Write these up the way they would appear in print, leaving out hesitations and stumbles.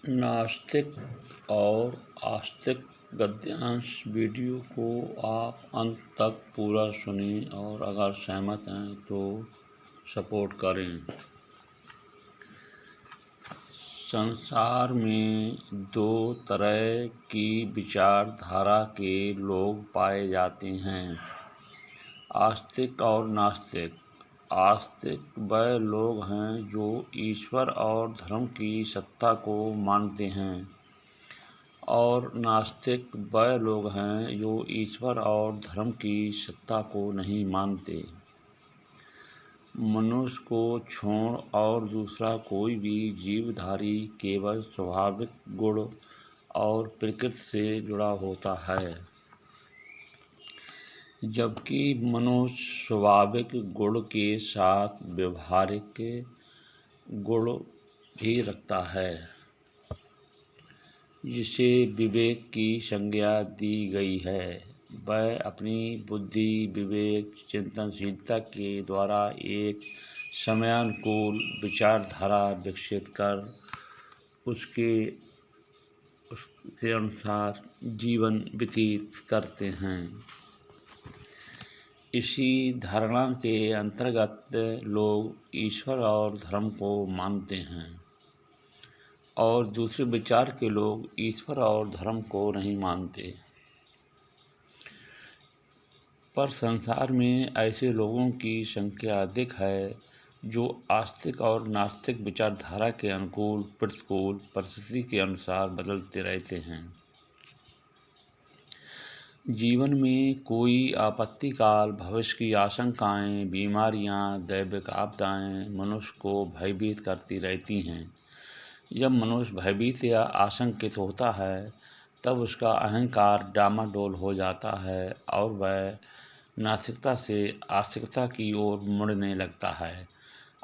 नास्तिक और आस्तिक गद्यांश वीडियो को आप अंत तक पूरा सुनें और अगर सहमत हैं तो सपोर्ट करें। संसार में दो तरह की विचारधारा के लोग पाए जाते हैं, आस्तिक और नास्तिक। आस्तिक वह लोग हैं जो ईश्वर और धर्म की सत्ता को मानते हैं और नास्तिक वह लोग हैं जो ईश्वर और धर्म की सत्ता को नहीं मानते। मनुष्य को छोड़ और दूसरा कोई भी जीवधारी केवल स्वाभाविक गुण और प्रकृति से जुड़ा होता है, जबकि मनुष्य स्वाभाविक गुण के साथ व्यवहारिक गुण भी रखता है, जिसे विवेक की संज्ञा दी गई है। वह अपनी बुद्धि, विवेक, चिंतनशीलता के द्वारा एक समयानुकूल विचारधारा विकसित कर उसके अनुसार जीवन व्यतीत करते हैं। इसी धारणा के अंतर्गत लोग ईश्वर और धर्म को मानते हैं और दूसरे विचार के लोग ईश्वर और धर्म को नहीं मानते। पर संसार में ऐसे लोगों की संख्या अधिक है जो आस्तिक और नास्तिक विचारधारा के अनुकूल प्रतिकूल परिस्थिति के अनुसार बदलते रहते हैं। जीवन में कोई आपत्तिकाल, भविष्य की आशंकाएं, बीमारियां, दैविक आपदाएं मनुष्य को भयभीत करती रहती हैं। जब मनुष्य भयभीत या आशंकित होता है तब उसका अहंकार डामाडोल हो जाता है और वह नास्तिकता से आस्तिकता की ओर मुड़ने लगता है।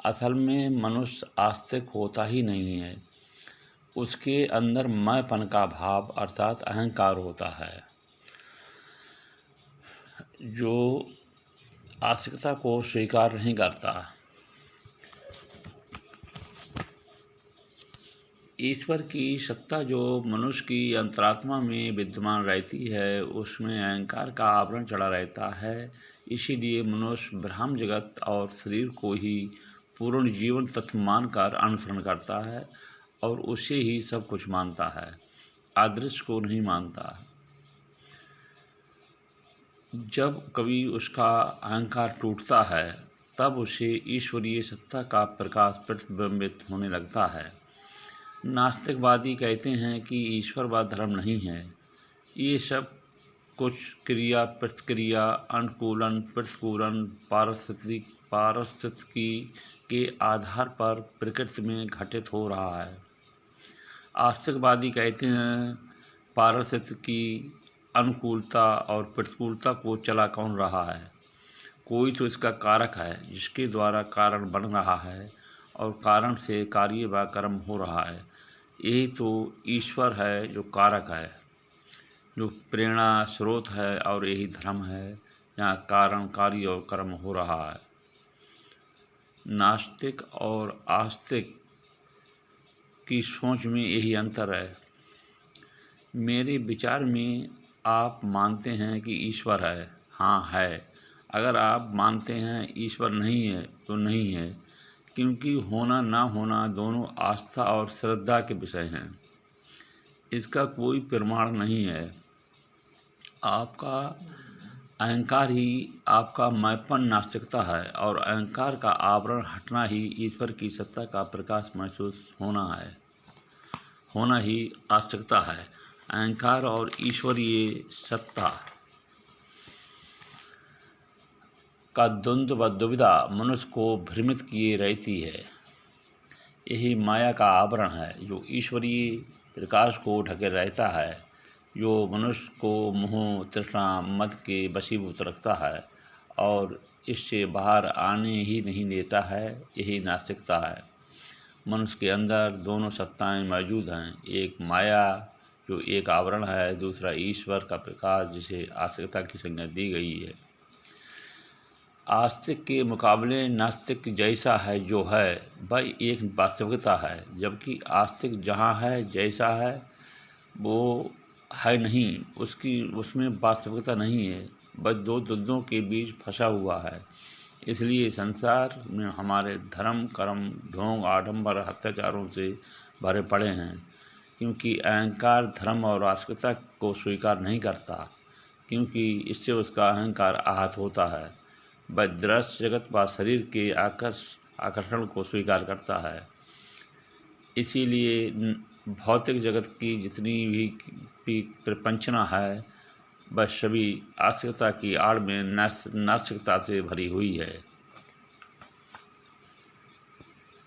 असल में मनुष्य आस्तिक होता ही नहीं है, उसके अंदर मैंपन का भाव अर्थात अहंकार होता है, जो आस्तिकता को स्वीकार नहीं करता। ईश्वर की सत्ता जो मनुष्य की अंतरात्मा में विद्यमान रहती है, उसमें अहंकार का आवरण चढ़ा रहता है। इसीलिए मनुष्य ब्रह्म जगत और शरीर को ही पूर्ण जीवन तत्व मानकर अनुसरण करता है और उसे ही सब कुछ मानता है, अदृश्य को नहीं मानता। जब कभी उसका अहंकार टूटता है तब उसे ईश्वरीय सत्ता का प्रकाश प्रतिबिंबित होने लगता है। नास्तिकवादी कहते हैं कि ईश्वर व धर्म नहीं है, ये सब कुछ क्रिया प्रतिक्रिया, अनुकूलन प्रतिकूलन, पारिस्थितिकी के आधार पर प्रकृति में घटित हो रहा है। आस्तिकवादी कहते हैं पारिस्थितिकी, अनुकूलता और प्रतिकूलता को चला कौन रहा है? कोई तो इसका कारक है जिसके द्वारा कारण बन रहा है और कारण से कार्य व कर्म हो रहा है। यही तो ईश्वर है जो कारक है, जो प्रेरणा स्रोत है, और यही धर्म है जहाँ कारण, कार्य और कर्म हो रहा है। नास्तिक और आस्तिक की सोच में यही अंतर है। मेरे विचार में आप मानते हैं कि ईश्वर है, हाँ है। अगर आप मानते हैं ईश्वर नहीं है तो नहीं है, क्योंकि होना ना होना दोनों आस्था और श्रद्धा के विषय हैं। इसका कोई प्रमाण नहीं है। आपका अहंकार ही आपका मैंपन नास्तिकता है और अहंकार का आवरण हटना ही ईश्वर की सत्ता का प्रकाश महसूस होना ही आस्तिकता है। अहंकार और ईश्वरीय सत्ता का द्वंद्व व दुविधा मनुष्य को भ्रमित किए रहती है। यही माया का आवरण है जो ईश्वरीय प्रकाश को ढके रहता है, जो मनुष्य को मोह, तृष्णा, मद के वशीभूत रखता है और इससे बाहर आने ही नहीं देता है। यही नास्तिकता है। मनुष्य के अंदर दोनों सत्ताएं मौजूद हैं, एक माया जो एक आवरण है, दूसरा ईश्वर का प्रकाश जिसे आस्तिकता की संज्ञा दी गई है। आस्तिक के मुकाबले नास्तिक जैसा है जो है वह एक वास्तविकता है, जबकि आस्तिक जहाँ है जैसा है वो है नहीं, उसमें वास्तविकता नहीं है, बस दो द्वंद्वों के बीच फंसा हुआ है। इसलिए संसार में हमारे धर्म कर्म ढोंग आडंबर अत्याचारों से भरे पड़े हैं, क्योंकि अहंकार धर्म और आस्तिकता को स्वीकार नहीं करता, क्योंकि इससे उसका अहंकार आहत होता है। वह दृश्य जगत व शरीर के आकर्षण को स्वीकार करता है। इसीलिए भौतिक जगत की जितनी भी प्रपंचना है वह सभी आस्तिकता की आड़ में नास्तिकता से भरी हुई है।